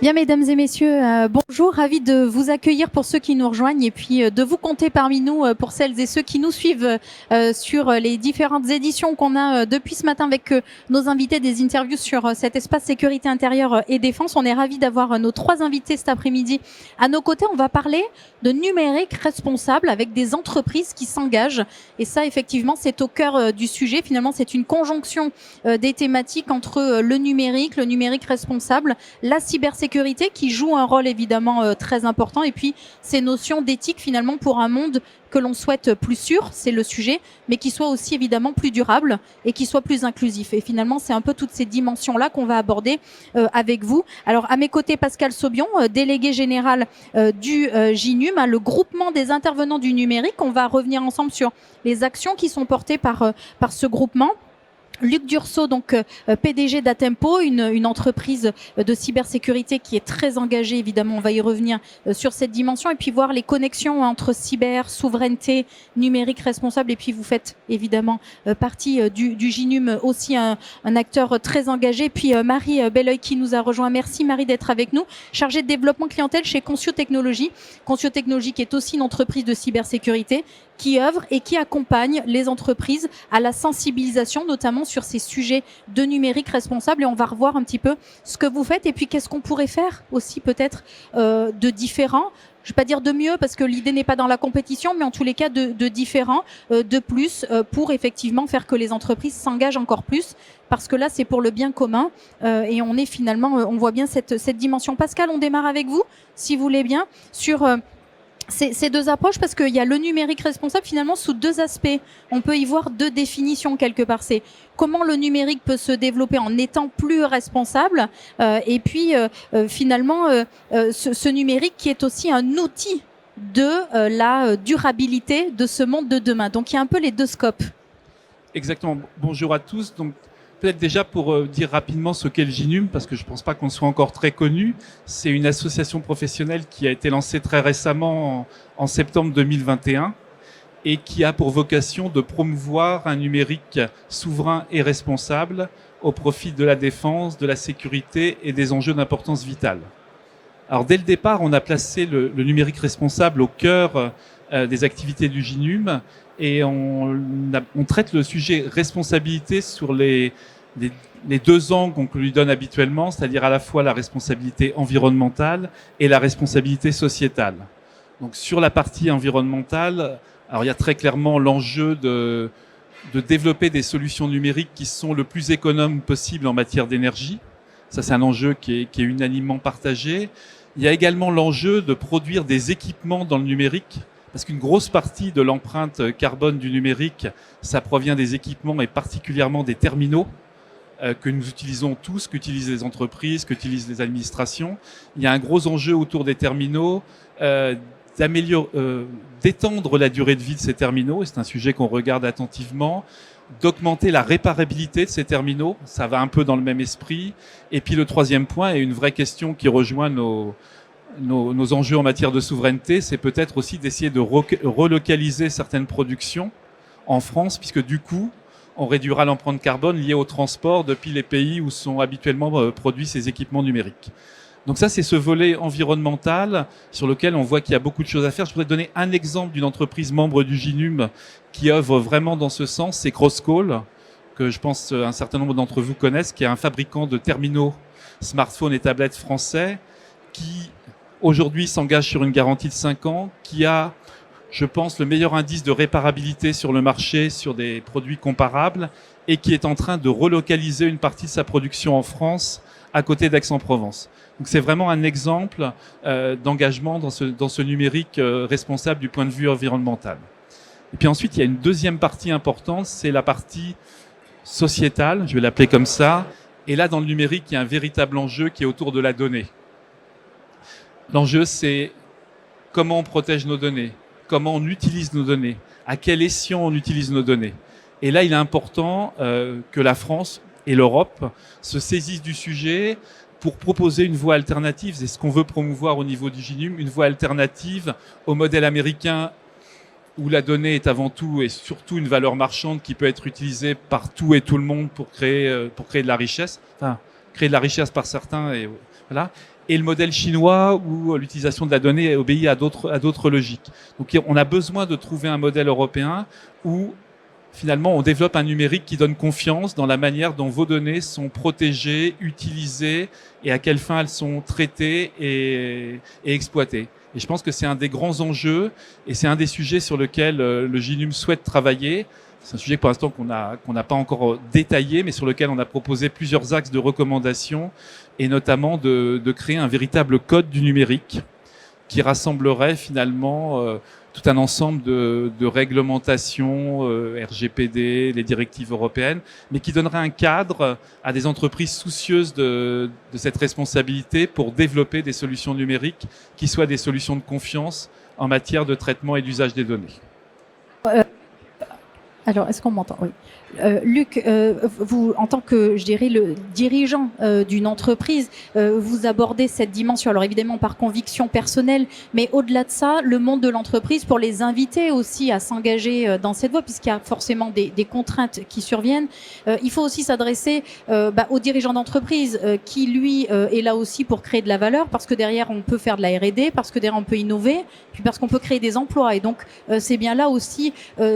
Bien, mesdames et messieurs, bonjour, ravi de vous accueillir pour ceux qui nous rejoignent et puis de vous compter parmi nous pour celles et ceux qui nous suivent sur les différentes éditions qu'on a depuis ce matin avec nos invités, des interviews sur cet espace sécurité intérieure et défense. On est ravis d'avoir nos trois invités cet après-midi à nos côtés. On va parler de numérique responsable avec des entreprises qui s'engagent et ça, effectivement, c'est au cœur du sujet. Finalement, c'est une conjonction des thématiques entre le numérique responsable, la cybersécurité qui joue un rôle évidemment très important et puis ces notions d'éthique finalement pour un monde que l'on souhaite plus sûr, c'est le sujet, mais qui soit aussi évidemment plus durable et qui soit plus inclusif. Et finalement, c'est un peu toutes ces dimensions-là qu'on va aborder avec vous. Alors, à mes côtés, Pascal Saubion, délégué général du GINUM, le groupement des intervenants du numérique. On va revenir ensemble sur les actions qui sont portées par ce groupement. Luc Dursault, donc PDG d'Atempo, une entreprise de cybersécurité qui est très engagée, évidemment, on va y revenir sur cette dimension, et puis voir les connexions entre cyber, souveraineté, numérique responsable, et puis vous faites évidemment partie du GINUM, aussi un acteur très engagé. Puis Marie Belleuil qui nous a rejoint. Merci Marie d'être avec nous, chargée de développement clientèle chez Concio Technologies. Concio Technologies qui est aussi une entreprise de cybersécurité qui œuvre et qui accompagne les entreprises à la sensibilisation, notamment sur ces sujets de numérique responsable. Et on va revoir un petit peu ce que vous faites et puis qu'est-ce qu'on pourrait faire aussi peut-être de différent. Je ne vais pas dire de mieux parce que l'idée n'est pas dans la compétition, mais en tous les cas de différent, de plus, pour effectivement faire que les entreprises s'engagent encore plus. Parce que là, c'est pour le bien commun et on est finalement, on voit bien cette dimension. Pascal, on démarre avec vous, si vous voulez bien, sur ces deux approches, parce qu'il y a le numérique responsable finalement sous deux aspects. On peut y voir deux définitions quelque part. C'est comment le numérique peut se développer en étant plus responsable et puis finalement ce numérique qui est aussi un outil de la durabilité de ce monde de demain. Donc il y a un peu les deux scopes. Exactement. Bonjour à tous. Donc, peut-être déjà pour dire rapidement ce qu'est le GINUM, parce que je ne pense pas qu'on soit encore très connu. C'est une association professionnelle qui a été lancée très récemment en septembre 2021 et qui a pour vocation de promouvoir un numérique souverain et responsable au profit de la défense, de la sécurité et des enjeux d'importance vitale. Alors, dès le départ, on a placé le numérique responsable au cœur des activités du GINUM et on traite le sujet responsabilité sur les deux angles qu'on lui donne habituellement, c'est-à-dire à la fois la responsabilité environnementale et la responsabilité sociétale. Donc sur la partie environnementale, alors il y a très clairement l'enjeu de développer des solutions numériques qui sont le plus économes possible en matière d'énergie. Ça, c'est un enjeu qui est unanimement partagé. Il y a également l'enjeu de produire des équipements dans le numérique, parce qu'une grosse partie de l'empreinte carbone du numérique, ça provient des équipements et particulièrement des terminaux que nous utilisons tous, qu'utilisent les entreprises, qu'utilisent les administrations. Il y a un gros enjeu autour des terminaux, d'étendre la durée de vie de ces terminaux, et c'est un sujet qu'on regarde attentivement, d'augmenter la réparabilité de ces terminaux, ça va un peu dans le même esprit. Et puis le troisième point est une vraie question qui rejoint nos enjeux en matière de souveraineté, c'est peut-être aussi d'essayer de relocaliser certaines productions en France, puisque du coup, on réduira l'empreinte carbone liée au transport depuis les pays où sont habituellement produits ces équipements numériques. Donc ça, c'est ce volet environnemental sur lequel on voit qu'il y a beaucoup de choses à faire. Je voudrais donner un exemple d'une entreprise membre du GINUM qui œuvre vraiment dans ce sens, c'est Crosscall, que je pense un certain nombre d'entre vous connaissent, qui est un fabricant de terminaux, smartphones et tablettes français, qui aujourd'hui s'engage sur une garantie de 5 ans, qui a, je pense, le meilleur indice de réparabilité sur le marché sur des produits comparables et qui est en train de relocaliser une partie de sa production en France à côté d'Aix-en-Provence. Donc c'est vraiment un exemple d'engagement dans ce numérique responsable du point de vue environnemental. Et puis ensuite, il y a une deuxième partie importante, c'est la partie sociétale, je vais l'appeler comme ça. Et là, dans le numérique, il y a un véritable enjeu qui est autour de la donnée. L'enjeu, c'est comment on protège nos données, comment on utilise nos données, à quel escient on utilise nos données. Et là, il est important que la France et l'Europe se saisissent du sujet pour proposer une voie alternative. C'est ce qu'on veut promouvoir au niveau du GINUM, une voie alternative au modèle américain où la donnée est avant tout et surtout une valeur marchande qui peut être utilisée par tout et tout le monde pour créer de la richesse, enfin créer de la richesse par certains et voilà. et le modèle chinois où l'utilisation de la donnée obéit à d'autres logiques. Donc on a besoin de trouver un modèle européen où finalement on développe un numérique qui donne confiance dans la manière dont vos données sont protégées, utilisées et à quelles fins elles sont traitées et exploitées. Et je pense que c'est un des grands enjeux et c'est un des sujets sur lesquels le GINUM souhaite travailler. C'est un sujet pour l'instant qu'on n'a pas encore détaillé, mais sur lequel on a proposé plusieurs axes de recommandation et notamment de créer un véritable code du numérique qui rassemblerait finalement tout un ensemble de réglementations, RGPD, les directives européennes, mais qui donnerait un cadre à des entreprises soucieuses de cette responsabilité pour développer des solutions numériques qui soient des solutions de confiance en matière de traitement et d'usage des données. Alors, est-ce qu'on m'entend? Oui. Luc, vous, en tant que, je dirais, le dirigeant d'une entreprise, vous abordez cette dimension, alors évidemment par conviction personnelle, mais au-delà de ça, le monde de l'entreprise, pour les inviter aussi à s'engager dans cette voie, puisqu'il y a forcément des contraintes qui surviennent, il faut aussi s'adresser aux dirigeants d'entreprise qui, lui, est là aussi pour créer de la valeur, parce que derrière, on peut faire de la R&D, parce que derrière, on peut innover, puis parce qu'on peut créer des emplois. Et donc, c'est bien là aussi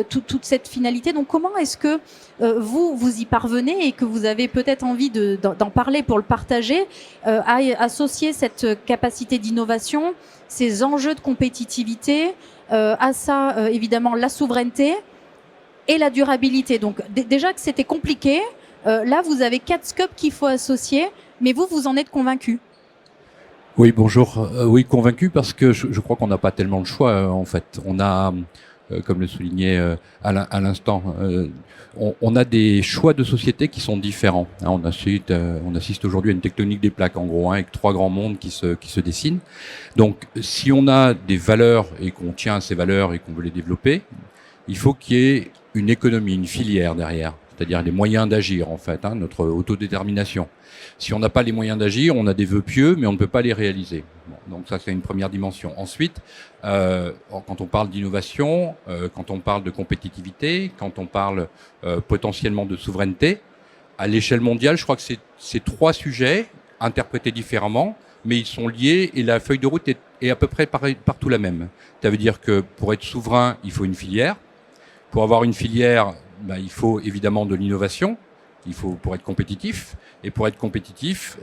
toute cette finalité. Donc, comment est-ce que vous y parvenez et que vous avez peut-être envie d'en parler pour le partager, à associer cette capacité d'innovation, ces enjeux de compétitivité, à ça évidemment la souveraineté et la durabilité. Donc déjà que c'était compliqué, là vous avez 4 scopes qu'il faut associer, mais vous en êtes convaincu? Oui, bonjour. Oui, convaincu parce que je crois qu'on n'a pas tellement le choix en fait. On a, comme le soulignait à l'instant, on a des choix de société qui sont différents. On assiste aujourd'hui à une tectonique des plaques, en gros, avec 3 grands mondes qui se dessinent. Donc, si on a des valeurs et qu'on tient à ces valeurs et qu'on veut les développer, il faut qu'il y ait une économie, une filière derrière, c'est-à-dire les moyens d'agir, en fait, notre autodétermination. Si on n'a pas les moyens d'agir, on a des vœux pieux, mais on ne peut pas les réaliser. Bon, donc ça, c'est une première dimension. Ensuite, quand on parle d'innovation, quand on parle de compétitivité, quand on parle potentiellement de souveraineté, à l'échelle mondiale, je crois que c'est 3 sujets interprétés différemment, mais ils sont liés et la feuille de route est à peu près partout la même. Ça veut dire que pour être souverain, il faut une filière. Pour avoir une filière, il faut évidemment de l'innovation. Il faut pour être compétitif. Et pour être compétitif,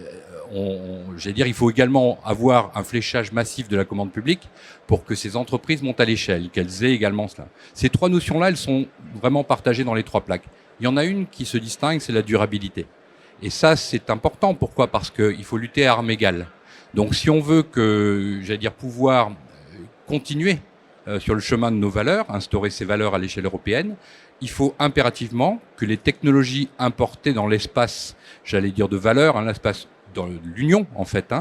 il faut également avoir un fléchage massif de la commande publique pour que ces entreprises montent à l'échelle, qu'elles aient également cela. Ces 3 notions-là, elles sont vraiment partagées dans les 3 plaques. Il y en a une qui se distingue, c'est la durabilité. Et ça, c'est important. Pourquoi? Parce qu'il faut lutter à armes égales. Donc, si on veut pouvoir continuer sur le chemin de nos valeurs, instaurer ces valeurs à l'échelle européenne, il faut impérativement que les technologies importées dans l'espace, de valeur, l'espace dans l'Union en fait,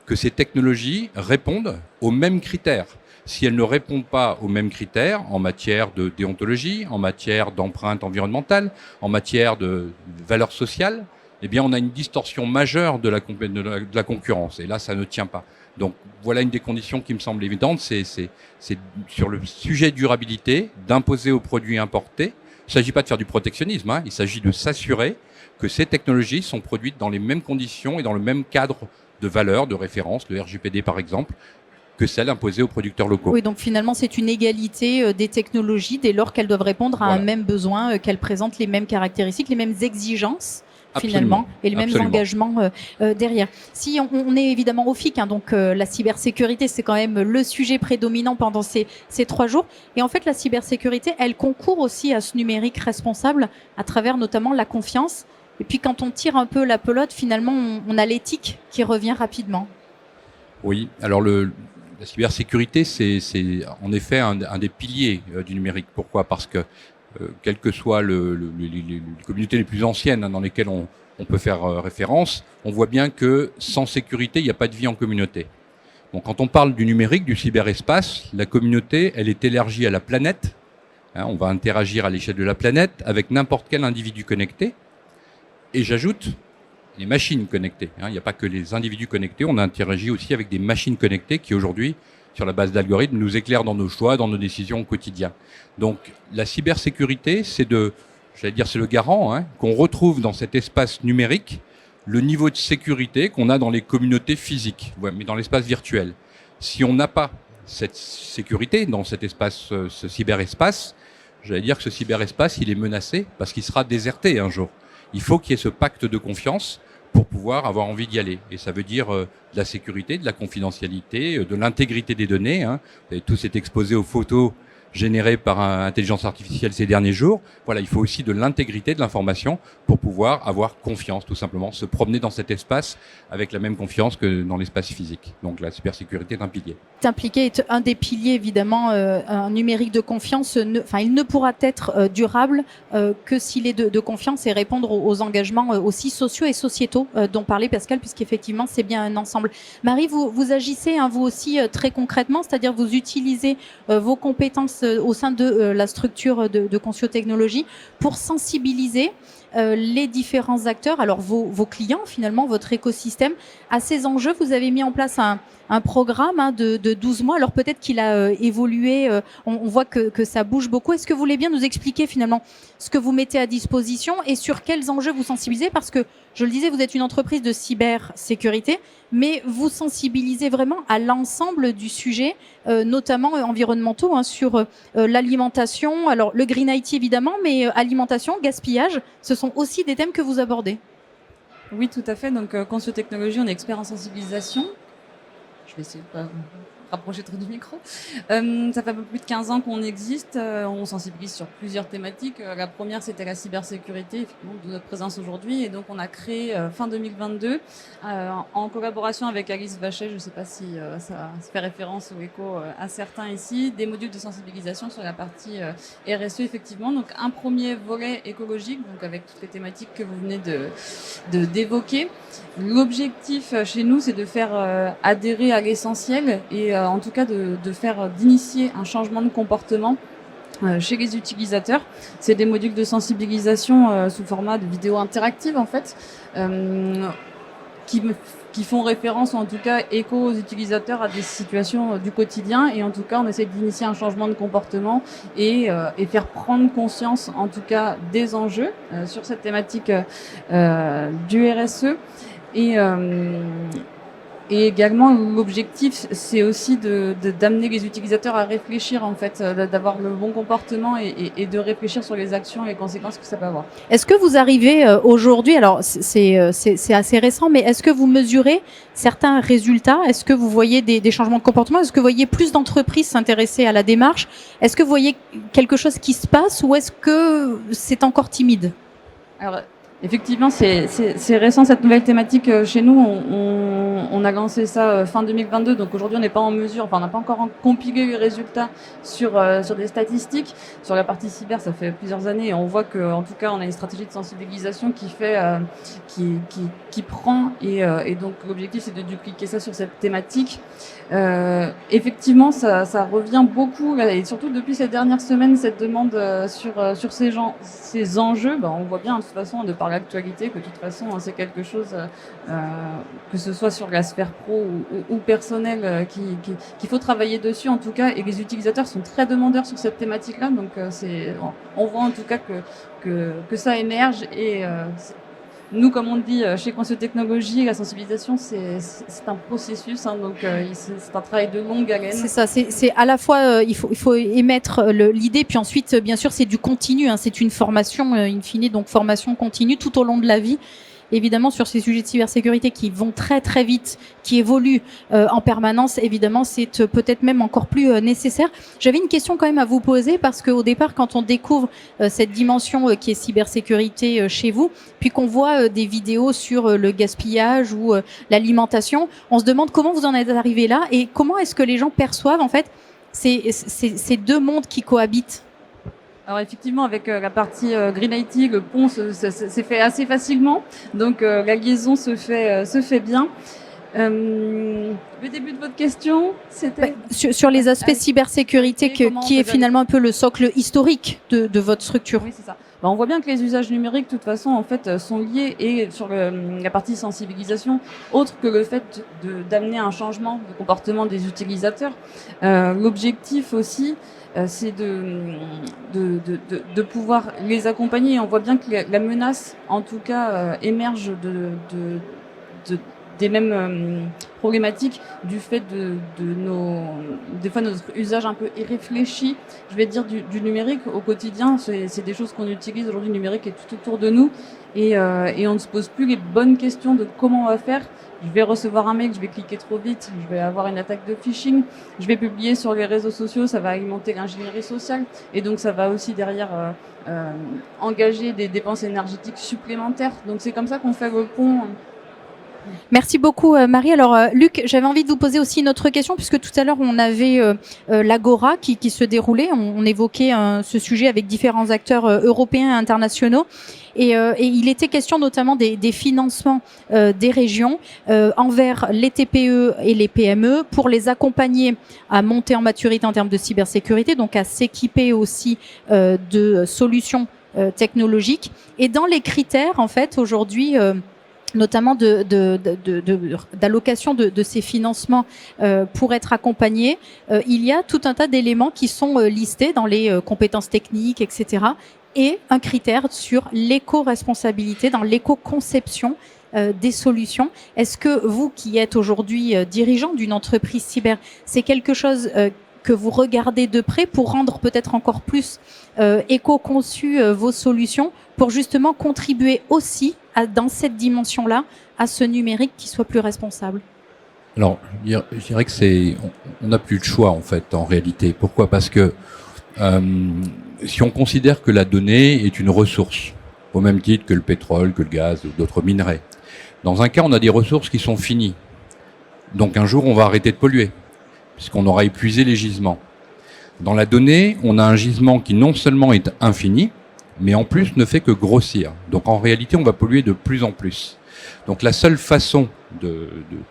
que ces technologies répondent aux mêmes critères. Si elles ne répondent pas aux mêmes critères en matière de déontologie, en matière d'empreinte environnementale, en matière de valeurs sociales, eh bien on a une distorsion majeure de la concurrence. Et là, ça ne tient pas. Donc voilà une des conditions qui me semble évidente, c'est sur le sujet durabilité, d'imposer aux produits importés. Il ne s'agit pas de faire du protectionnisme, il s'agit de s'assurer que ces technologies sont produites dans les mêmes conditions et dans le même cadre de valeur, de référence, le RGPD par exemple, que celles imposées aux producteurs locaux. Oui, donc finalement c'est une égalité des technologies dès lors qu'elles doivent répondre à un même besoin, qu'elles présentent les mêmes caractéristiques, les mêmes exigences. Finalement, et les mêmes engagements derrière. Si on est évidemment au FIC, donc la cybersécurité, c'est quand même le sujet prédominant pendant ces 3 jours. Et en fait, la cybersécurité, elle concourt aussi à ce numérique responsable à travers notamment la confiance. Et puis quand on tire un peu la pelote, finalement, on a l'éthique qui revient rapidement. Oui, alors la cybersécurité, c'est en effet un des piliers du numérique. Pourquoi? Parce que quelles que soient les communautés les plus anciennes dans lesquelles on peut faire référence, on voit bien que sans sécurité, il n'y a pas de vie en communauté. Donc, quand on parle du numérique, du cyberespace, la communauté, elle est élargie à la planète. On va interagir à l'échelle de la planète avec n'importe quel individu connecté. Et j'ajoute les machines connectées. Il n'y a pas que les individus connectés, on interagit aussi avec des machines connectées qui aujourd'hui, sur la base d'algorithmes, nous éclairent dans nos choix, dans nos décisions au quotidien. Donc, la cybersécurité, c'est le garant qu'on retrouve dans cet espace numérique le niveau de sécurité qu'on a dans les communautés physiques, mais dans l'espace virtuel. Si on n'a pas cette sécurité dans cet espace, ce cyberespace, j'allais dire que ce cyberespace, il est menacé parce qu'il sera déserté un jour. Il faut qu'il y ait ce pacte de confiance pour pouvoir avoir envie d'y aller. Et ça veut dire de la sécurité, de la confidentialité, de l'intégrité des données. Vous avez tous été exposés aux photos générées par intelligence artificielle ces derniers jours. Voilà, il faut aussi de l'intégrité de l'information pour pouvoir avoir confiance, tout simplement, se promener dans cet espace avec la même confiance que dans l'espace physique. Donc la cybersécurité est un pilier. Impliqué est un des piliers, évidemment, un numérique de confiance. Il ne pourra être durable que s'il est de confiance et répondre aux engagements aussi sociaux et sociétaux dont parlait Pascal, puisqu'effectivement, c'est bien un ensemble. Marie, vous agissez, vous aussi, très concrètement, c'est-à-dire vous utilisez vos compétences au sein de la structure de Concio Technologies pour sensibiliser les différents acteurs, alors vos clients, finalement, votre écosystème, à ces enjeux. Vous avez mis en place un programme de 12 mois. Alors peut-être qu'il a évolué, on voit que ça bouge beaucoup. Est-ce que vous voulez bien nous expliquer finalement ce que vous mettez à disposition et sur quels enjeux vous sensibilisez? Parce que, je le disais, vous êtes une entreprise de cybersécurité, mais vous sensibilisez vraiment à l'ensemble du sujet, notamment environnementaux, sur l'alimentation. Alors le Green IT évidemment, mais alimentation, gaspillage, ce sont aussi des thèmes que vous abordez. Oui, tout à fait. Donc Concio Technologies, on est expert en sensibilisation. Je vais essayer de pas rapprocher trop du micro. Ça fait un peu plus de 15 ans qu'on existe. On sensibilise sur plusieurs thématiques. La première, c'était la cybersécurité, effectivement, de notre présence aujourd'hui. Et donc, on a créé fin 2022, en collaboration avec Alice Vachet, je ne sais pas si ça fait référence ou écho à certains ici, des modules de sensibilisation sur la partie RSE, effectivement. Donc, un premier volet écologique, donc avec toutes les thématiques que vous venez d'évoquer. L'objectif chez nous, c'est de faire adhérer à l'essentiel et en tout cas d'initier un changement de comportement chez les utilisateurs. C'est des modules de sensibilisation sous format de vidéo interactive en fait, qui font référence ou en tout cas écho aux utilisateurs à des situations du quotidien, et en tout cas on essaie d'initier un changement de comportement et faire prendre conscience en tout cas des enjeux sur cette thématique du RSE. Et également, l'objectif, c'est aussi d'amener les utilisateurs à réfléchir, en fait, d'avoir le bon comportement et de réfléchir sur les actions et les conséquences que ça peut avoir. Est-ce que vous arrivez aujourd'hui, alors c'est assez récent, mais est-ce que vous mesurez certains résultats? Est-ce que vous voyez des changements de comportement? Est-ce que vous voyez plus d'entreprises s'intéresser à la démarche? Est-ce que vous voyez quelque chose qui se passe ou est-ce que c'est encore timide? Alors, effectivement, c'est récent cette nouvelle thématique chez nous. On a lancé ça fin 2022, donc aujourd'hui on n'est pas en mesure, enfin on n'a pas encore compilé les résultats sur des statistiques. Sur la partie cyber, ça fait plusieurs années et on voit que, en tout cas, on a une stratégie de sensibilisation qui fait, qui prend et donc l'objectif c'est de dupliquer ça sur cette thématique. Effectivement, ça revient beaucoup et surtout depuis ces dernières semaines, cette demande sur ces enjeux. On voit bien de toute façon de par l'actualité que de toute façon c'est quelque chose que ce soit sur la sphère pro ou personnelle qu'il faut travailler dessus en tout cas, et les utilisateurs sont très demandeurs sur cette thématique-là, donc on voit en tout cas que ça émerge et nous, comme on dit chez Concio Technologies, la sensibilisation, c'est un processus, donc c'est un travail de longue haleine. C'est ça, c'est à la fois, il faut émettre l'idée, puis ensuite, bien sûr, c'est du continu, c'est une formation, in fine, donc formation continue tout au long de la vie. Évidemment, sur ces sujets de cybersécurité qui vont très très vite, qui évoluent en permanence, évidemment, c'est peut-être même encore plus nécessaire. J'avais une question quand même à vous poser, parce qu'au départ, quand on découvre cette dimension qui est cybersécurité chez vous, puis qu'on voit des vidéos sur le gaspillage ou l'alimentation, on se demande comment vous en êtes arrivé là et comment est-ce que les gens perçoivent en fait ces deux mondes qui cohabitent. Alors effectivement, avec la partie Green IT, le pont s'est fait assez facilement, donc la liaison se fait bien. Le début de votre question, c'était sur les aspects cybersécurité, comment qui on est peut finalement un peu le socle historique de votre structure. Oui, c'est ça. On voit bien que les usages numériques, de toute façon, en fait, sont liés et sur la partie sensibilisation, autre que le fait d'amener un changement de comportement des utilisateurs. L'objectif aussi, c'est de pouvoir les accompagner. On voit bien que la menace, en tout cas, émerge des mêmes problématiques du fait des fois notre usage un peu irréfléchi, je vais dire, du numérique au quotidien. C'est des choses qu'on utilise aujourd'hui, le numérique est tout autour de nous et on ne se pose plus les bonnes questions de comment on va faire. Je vais recevoir un mail, je vais cliquer trop vite, je vais avoir une attaque de phishing, je vais publier sur les réseaux sociaux, ça va alimenter l'ingénierie sociale et donc ça va aussi derrière engager des dépenses énergétiques supplémentaires. Donc c'est comme ça qu'on fait le pont. Merci beaucoup Marie. Alors Luc, j'avais envie de vous poser aussi une autre question, puisque tout à l'heure on avait l'Agora qui se déroulait, on évoquait ce sujet avec différents acteurs européens et internationaux, et il était question notamment des financements des régions envers les TPE et les PME pour les accompagner à monter en maturité en termes de cybersécurité, donc à s'équiper aussi de solutions technologiques. Et dans les critères, en fait, aujourd'hui, notamment d'allocation de ces financements pour être accompagnés, il y a tout un tas d'éléments qui sont listés dans les compétences techniques, etc. Et un critère sur l'éco-responsabilité, dans l'éco-conception des solutions. Est-ce que vous, qui êtes aujourd'hui dirigeant d'une entreprise cyber, c'est quelque chose que vous regardez de près pour rendre peut-être encore plus éco-conçues vos solutions, pour justement contribuer aussi dans cette dimension-là à ce numérique qui soit plus responsable? Alors, je dirais que on n'a plus de choix en fait, en réalité. Pourquoi ? Parce que si on considère que la donnée est une ressource, au même titre que le pétrole, que le gaz ou d'autres minerais, dans un cas, on a des ressources qui sont finies. Donc un jour, on va arrêter de polluer, puisqu'on aura épuisé les gisements. Dans la donnée, on a un gisement qui non seulement est infini, mais en plus ne fait que grossir. Donc en réalité, on va polluer de plus en plus. Donc la seule façon de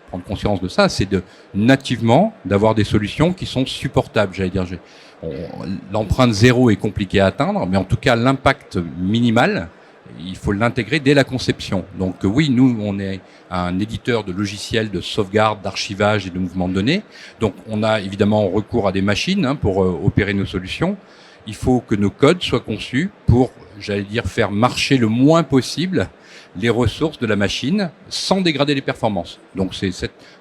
prendre conscience de ça, c'est nativement d'avoir des solutions qui sont supportables. J'allais dire, l'empreinte zéro est compliquée à atteindre, mais en tout cas l'impact minimal, il faut l'intégrer dès la conception. Donc oui, nous, on est un éditeur de logiciels de sauvegarde, d'archivage et de mouvement de données. Donc on a évidemment recours à des machines pour opérer nos solutions. Il faut que nos codes soient conçus pour, j'allais dire, faire marcher le moins possible les ressources de la machine sans dégrader les performances. Donc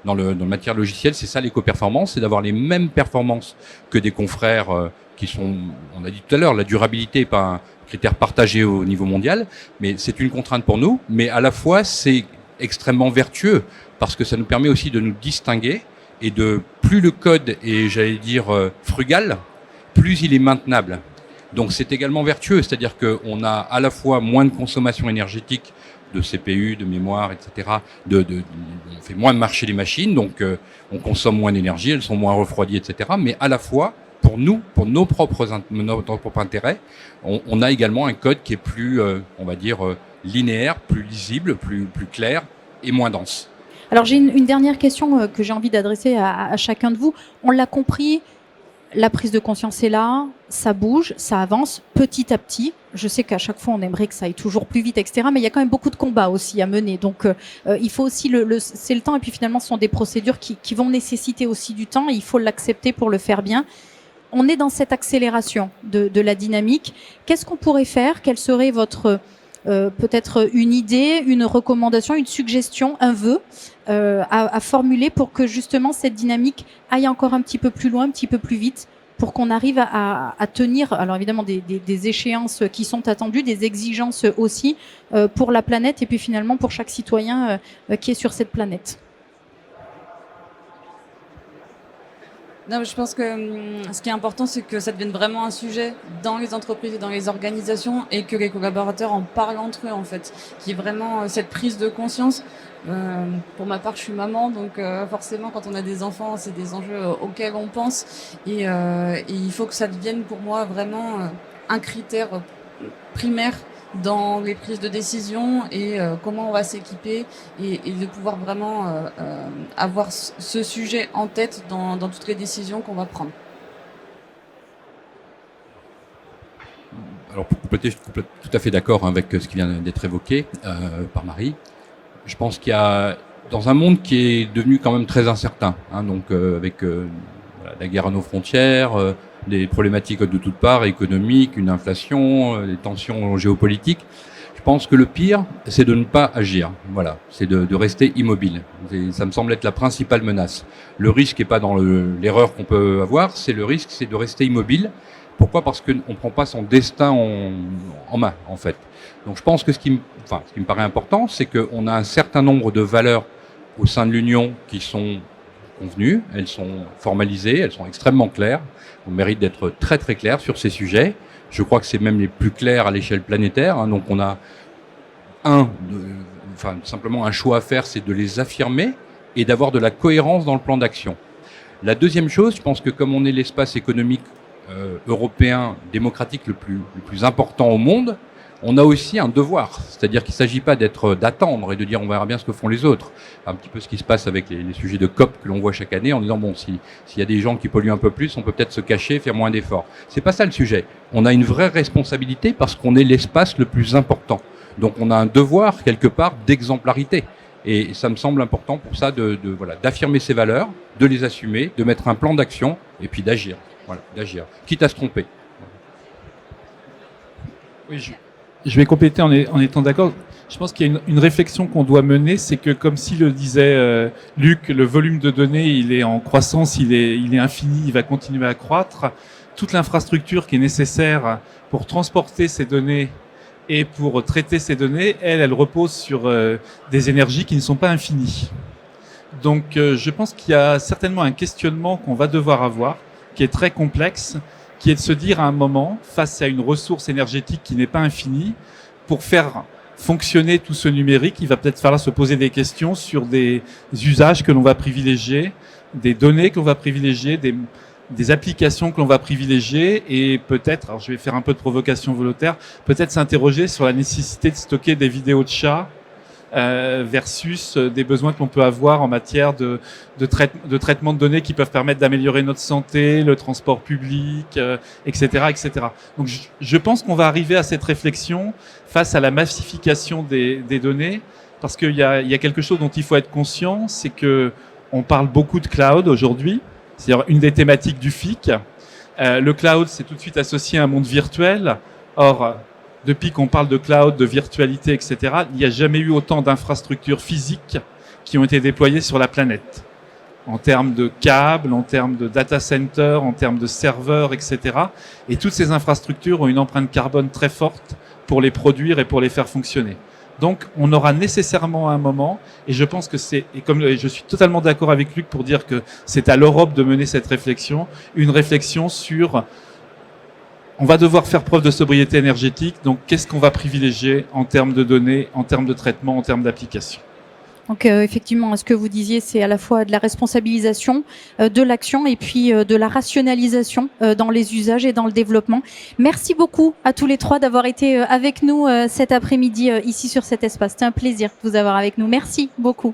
dans le matière logicielle, c'est ça l'éco-performance, c'est d'avoir les mêmes performances que des confrères qui sont, on a dit tout à l'heure, la durabilité n'est pas un critère partagé au niveau mondial, mais c'est une contrainte pour nous, mais à la fois c'est extrêmement vertueux parce que ça nous permet aussi de nous distinguer et de plus le code est, j'allais dire, frugal, plus il est maintenable. Donc c'est également vertueux, c'est-à-dire qu'on a à la fois moins de consommation énergétique de CPU, de mémoire, etc. On fait moins marcher les machines, donc on consomme moins d'énergie, elles sont moins refroidies, etc. Mais à la fois, pour nous, pour nos propres intérêts, on a également un code qui est plus, on va dire, linéaire, plus lisible, plus clair et moins dense. Alors j'ai une dernière question que j'ai envie d'adresser à chacun de vous. On l'a compris, la prise de conscience est là, ça bouge, ça avance petit à petit. Je sais qu'à chaque fois, on aimerait que ça aille toujours plus vite, etc. Mais il y a quand même beaucoup de combats aussi à mener. Donc, il faut aussi c'est le temps. Et puis finalement, ce sont des procédures qui vont nécessiter aussi du temps. Et il faut l'accepter pour le faire bien. On est dans cette accélération de la dynamique. Qu'est-ce qu'on pourrait faire ? Quelle serait votre peut-être une idée, une recommandation, une suggestion, un vœu à formuler pour que justement cette dynamique aille encore un petit peu plus loin, un petit peu plus vite, pour qu'on arrive à tenir, alors évidemment des échéances qui sont attendues, des exigences aussi pour la planète et puis finalement pour chaque citoyen qui est sur cette planète. Non, je pense que ce qui est important, c'est que ça devienne vraiment un sujet dans les entreprises et dans les organisations et que les collaborateurs en parlent entre eux, en fait. Qu'il y ait vraiment cette prise de conscience. Pour ma part, je suis maman, donc forcément, quand on a des enfants, c'est des enjeux auxquels on pense. Et il faut que ça devienne pour moi vraiment un critère primaire dans les prises de décision et comment on va s'équiper et de pouvoir vraiment avoir ce sujet en tête dans toutes les décisions qu'on va prendre. Alors pour compléter, je suis tout à fait d'accord avec ce qui vient d'être évoqué par Marie. Je pense qu'il y a, dans un monde qui est devenu quand même très incertain, donc avec la guerre à nos frontières, des problématiques de toutes parts, économiques, une inflation, des tensions géopolitiques, je pense que le pire, c'est de ne pas agir. Voilà, c'est de rester immobile. Ça me semble être la principale menace. Le risque n'est pas dans l'erreur qu'on peut avoir, le risque, c'est de rester immobile. Pourquoi ? Parce qu'on ne prend pas son destin en main, en fait. Donc je pense que ce qui me paraît important, c'est qu'on a un certain nombre de valeurs au sein de l'Union qui sont convenues, elles sont formalisées, elles sont extrêmement claires. On mérite d'être très très clair sur ces sujets. Je crois que c'est même les plus clairs à l'échelle planétaire. Donc on a simplement un choix à faire, c'est de les affirmer et d'avoir de la cohérence dans le plan d'action. La deuxième chose, je pense que comme on est l'espace économique européen démocratique le plus important au monde, on a aussi un devoir. C'est-à-dire qu'il ne s'agit pas d'attendre et de dire on verra bien ce que font les autres. Un petit peu ce qui se passe avec les sujets de COP que l'on voit chaque année en disant bon, s'il y a des gens qui polluent un peu plus, on peut peut-être se cacher, faire moins d'efforts. C'est pas ça le sujet. On a une vraie responsabilité parce qu'on est l'espace le plus important. Donc on a un devoir quelque part d'exemplarité. Et ça me semble important pour ça d'affirmer ces valeurs, de les assumer, de mettre un plan d'action et puis d'agir. Voilà, d'agir, quitte à se tromper. Oui, je vais compléter en étant d'accord. Je pense qu'il y a une réflexion qu'on doit mener, c'est que comme si le disait Luc, le volume de données, il est en croissance, il est infini, il va continuer à croître. Toute l'infrastructure qui est nécessaire pour transporter ces données et pour traiter ces données, elle repose sur des énergies qui ne sont pas infinies. Donc je pense qu'il y a certainement un questionnement qu'on va devoir avoir, qui est très complexe, qui est de se dire à un moment, face à une ressource énergétique qui n'est pas infinie, pour faire fonctionner tout ce numérique, il va peut-être falloir se poser des questions sur des usages que l'on va privilégier, des données que l'on va privilégier, des applications que l'on va privilégier et peut-être, alors je vais faire un peu de provocation volontaire, peut-être s'interroger sur la nécessité de stocker des vidéos de chats versus des besoins que l'on peut avoir en matière de traitement de données qui peuvent permettre d'améliorer notre santé, le transport public, etc., etc. Donc je pense qu'on va arriver à cette réflexion face à la massification des données, parce qu'il y a quelque chose dont il faut être conscient, c'est que on parle beaucoup de cloud aujourd'hui, c'est-à-dire une des thématiques du FIC. Le cloud, c'est tout de suite associé à un monde virtuel. Or, depuis qu'on parle de cloud, de virtualité, etc., il n'y a jamais eu autant d'infrastructures physiques qui ont été déployées sur la planète. En termes de câbles, en termes de data centers, en termes de serveurs, etc. Et toutes ces infrastructures ont une empreinte carbone très forte pour les produire et pour les faire fonctionner. Donc, on aura nécessairement un moment, et je pense que je suis totalement d'accord avec Luc pour dire que c'est à l'Europe de mener cette réflexion, une réflexion sur on va devoir faire preuve de sobriété énergétique, donc qu'est-ce qu'on va privilégier en termes de données, en termes de traitement, en termes d'application ? Donc effectivement, ce que vous disiez, c'est à la fois de la responsabilisation, de l'action et puis de la rationalisation dans les usages et dans le développement. Merci beaucoup à tous les trois d'avoir été avec nous cet après-midi ici sur cet espace. C'était un plaisir de vous avoir avec nous. Merci beaucoup.